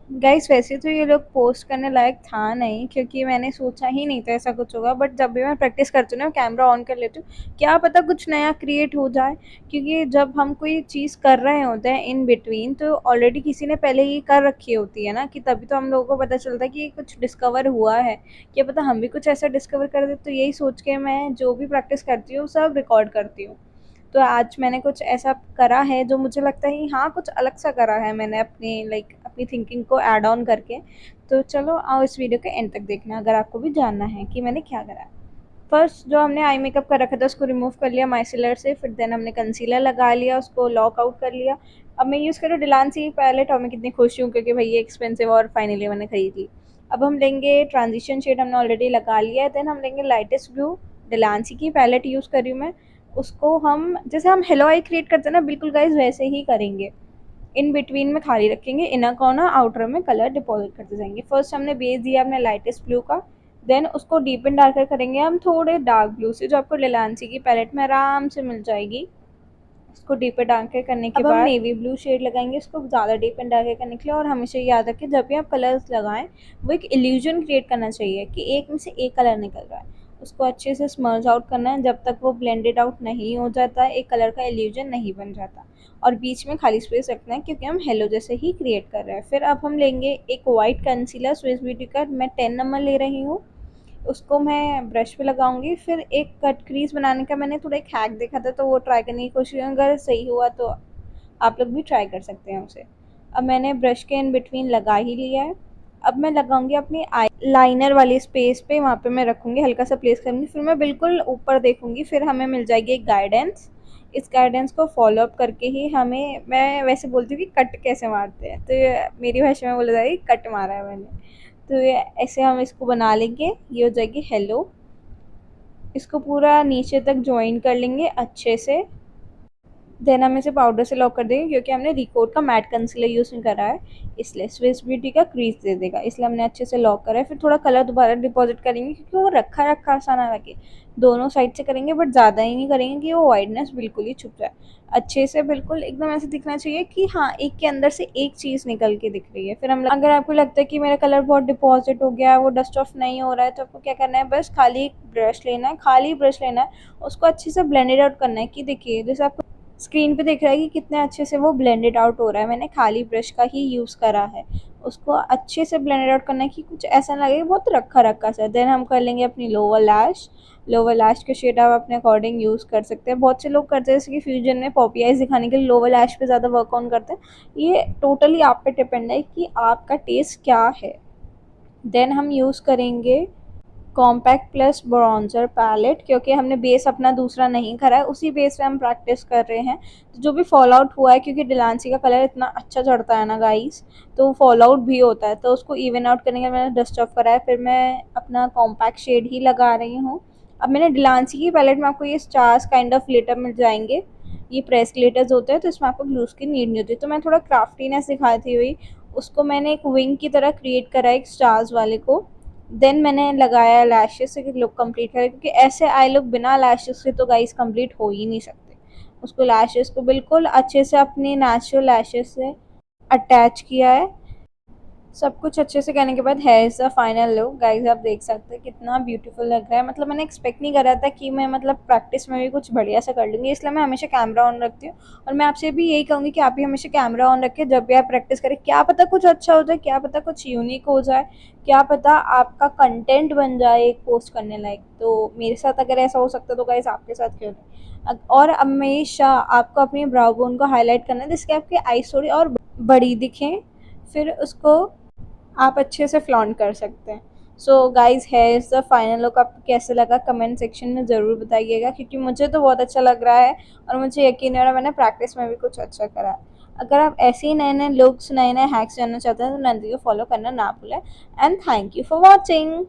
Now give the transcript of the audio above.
Guys वैसे तो ये लोग पोस्ट करने लायक था नहीं, क्योंकि मैंने सोचा ही नहीं था ऐसा कुछ होगा। बट जब भी मैं प्रैक्टिस करती हूँ ना, कैमरा ऑन कर लेती हूँ, क्या पता कुछ नया क्रिएट हो जाए। क्योंकि जब हम कोई चीज़ कर रहे होते हैं इन बिटवीन, तो ऑलरेडी किसी ने पहले ही कर रखी होती है ना, कि तभी तो हम लोगों को पता चलता है कि कुछ डिस्कवर हुआ है। क्या पता हम भी कुछ ऐसा डिस्कवर कर दे। तो यही सोच के मैं जो भी प्रैक्टिस करती हूँ सब रिकॉर्ड करती हूँ। तो आज मैंने कुछ ऐसा करा है जो मुझे लगता है हाँ, कुछ अलग सा करा है मैंने अपनी अपनी थिंकिंग को ऐड ऑन करके। तो चलो आओ इस वीडियो के एंड तक देखना, अगर आपको भी जानना है कि मैंने क्या करा है। फर्स्ट जो हमने आई मेकअप कर रखा था उसको रिमूव कर लिया माइसिलर से, फिर देन हमने कंसीलर लगा लिया, उसको लॉक आउट कर लिया। अब मैं यूज़ करूँ डिलांसी पैलेट, और मैं कितनी खुश हूँ क्योंकि भाई ये एक्सपेंसिव और फाइनली मैंने खरीद ली। अब हम लेंगे ट्रांजिशन शेड, हमने ऑलरेडी लगा लिया है। देन हम लेंगे लाइटेस्ट ब्लू, डिलांसी की पैलेट यूज़ कर रही हूँ मैं। उसको हम जैसे हम हेलो आई क्रिएट करते हैं ना, बिल्कुल गाइज वैसे ही करेंगे। इन बिटवीन में खाली रखेंगे, इनर कॉर्नर आउटर में कलर डिपॉजिट करते जाएंगे। फर्स्ट हमने बेस दिया अपने लाइटेस्ट ब्लू का। देन उसको डीप एंड डार्कर करेंगे हम थोड़े डार्क ब्लू से, जो आपको लिलांसी की पैलेट में आराम से मिल जाएगी। उसको डीप एंड डार्कर करने के बाद हम नेवी ब्लू शेड लगाएंगे उसको ज़्यादा डीप एंड डार्कर करने के लिए। और हमेशा याद रखें जब भी आप कलर्स लगाएं, वो एक इल्यूजन क्रिएट करना चाहिए कि एक में से एक कलर निकल रहा है। उसको अच्छे से स्मर्ज आउट करना है, जब तक वो ब्लेंडेड आउट नहीं हो जाता है, एक कलर का इल्यूजन नहीं बन जाता। और बीच में खाली स्पेस रखना है, क्योंकि हम हेलो जैसे ही क्रिएट कर रहे हैं। फिर अब हम लेंगे एक वाइट कंसीलर, स्विस ब्यूटी का मैं 10 नंबर ले रही हूँ। उसको मैं ब्रश पे लगाऊंगी। फिर एक कट क्रीज बनाने का मैंने थोड़ा एक हैक देखा था, तो वो ट्राई करने की कोशिश, अगर सही हुआ तो आप लोग भी ट्राई कर सकते हैं उसे। अब मैंने ब्रश के इन बिटवीन लगा ही लिया है। अब मैं लगाऊंगी अपनी आई लाइनर वाली स्पेस पे, वहाँ पे मैं रखूंगी, हल्का सा प्लेस करूंगी, फिर मैं बिल्कुल ऊपर देखूंगी। फिर हमें मिल जाएगी एक गाइडेंस। इस गाइडेंस को फॉलो अप करके ही हमें, मैं वैसे बोलती हूँ कि कट कैसे मारते हैं, तो ये मेरी भाषा में बोला जाएगा कट मारा है मैंने। तो ये ऐसे हम इसको बना लेंगे, ये हो जाएगी हेलो। इसको पूरा नीचे तक ज्वाइन कर लेंगे अच्छे से। देन हम इसे पाउडर से लॉक कर देंगे, क्योंकि हमने रिकोट का मैट कंसीलर यूज़ नहीं करा है, इसलिए स्विस ब्यूटी का क्रीज दे देगा, इसलिए हमने अच्छे से लॉक करा है। फिर थोड़ा कलर दोबारा डिपॉजिट करेंगे, क्योंकि वो रखा रखा सा ना लगे। दोनों साइड से करेंगे, बट ज़्यादा ही नहीं करेंगे कि वो वाइडनेस बिल्कुल ही छुप जाए। अच्छे से बिल्कुल एकदम ऐसे दिखना चाहिए कि हाँ, एक के अंदर से एक चीज़ निकल के दिख रही है। फिर हम, अगर आपको लगता है कि मेरा कलर बहुत डिपॉजिट हो गया है, वो डस्ट ऑफ नहीं हो रहा है, तो आपको क्या करना है, बस खाली एक ब्रश लेना है, खाली ब्रश लेना है। उसको अच्छे से ब्लेंडेड आउट करना है, कि देखिए जैसे आपको स्क्रीन पे दिख रहा है कि कितने अच्छे से वो ब्लेंडेड आउट हो रहा है। मैंने खाली ब्रश का ही यूज़ करा है। उसको अच्छे से ब्लेंडेड आउट करना है कि कुछ ऐसा ना लगे बहुत रखा रखा सा। देन हम कर लेंगे अपनी लोअर लैश। लोअर लैश के शेड आप अपने अकॉर्डिंग यूज़ कर सकते हैं। बहुत से लोग करते हैं जैसे कि फ्यूजन में पॉपी आइज दिखाने के लिए लोअर लैश पे ज़्यादा वर्क ऑन करते हैं। ये टोटली आप पे डिपेंड है कि आपका टेस्ट क्या है। देन हम यूज़ करेंगे कॉम्पैक्ट प्लस ब्रॉन्जर पैलेट, क्योंकि हमने बेस अपना दूसरा नहीं करा है, उसी बेस पे हम प्रैक्टिस कर रहे हैं। तो जो भी फॉल आउट हुआ है, क्योंकि डिलांसी का कलर इतना अच्छा चढ़ता है ना गाइस, तो फॉल आउट भी होता है, तो उसको इवन आउट करने के मैंने डस्ट ऑफ करा है। फिर मैं अपना कॉम्पैक्ट शेड ही लगा रही हूँ। अब मैंने डिलांसी की पैलेट में, आपको ये स्टार्स काइंड ऑफ ग्लिटर मिल जाएंगे। ये प्रेस ग्लिटर्स होते हैं, तो इसमें आपको ग्लूस की नीड नहीं होती। तो मैं थोड़ा क्राफ्टीनेस दिखाती हुई उसको मैंने एक विंग की तरह क्रिएट करा है, एक स्टार्स वाले को। देन मैंने लगाया लैशेस से लुक कंप्लीट करा, क्योंकि ऐसे आई लुक बिना लैशेस के तो गाइस कंप्लीट हो ही नहीं सकते। उसको लैशेस को बिल्कुल अच्छे से अपनी नेचुरल लैशेस से अटैच किया है। सब कुछ अच्छे से करने के बाद है is the final look. Guys आप देख सकते हैं कितना ब्यूटीफुल लग रहा है। मतलब मैंने एक्सपेक्ट नहीं करा था कि मैं प्रैक्टिस में भी कुछ बढ़िया सा कर लूँगी, इसलिए मैं हमेशा कैमरा ऑन रखती हूँ। और मैं आपसे भी यही कहूँगी कि आप भी हमेशा कैमरा ऑन रखें जब भी आप प्रैक्टिस करें। क्या पता कुछ अच्छा हो जाए, क्या पता कुछ यूनिक हो जाए, क्या पता आपका कंटेंट बन जाए एक पोस्ट करने लायक। तो मेरे साथ अगर ऐसा हो सकता है, तो गाइस आपके साथ क्यों नहीं। और हमेशा आपको अपनी ब्राउ बोन को हाईलाइट करना है, जिससे आपकी आईज थोड़ी और बड़ी दिखें। फिर उसको आप अच्छे से फ्लॉन्ट कर सकते हैं। सो गाइज है इज़ द फाइनल लुक। आपको कैसे लगा कमेंट सेक्शन में ज़रूर बताइएगा, क्योंकि मुझे तो बहुत अच्छा लग रहा है और मुझे यकीन है मैंने प्रैक्टिस में भी कुछ अच्छा करा है। अगर आप ऐसे ही नए नए लुक्स, नए नए हैक्स जानना चाहते हैं, तो नंदी को फॉलो करना ना भूलें। And thank you for watching.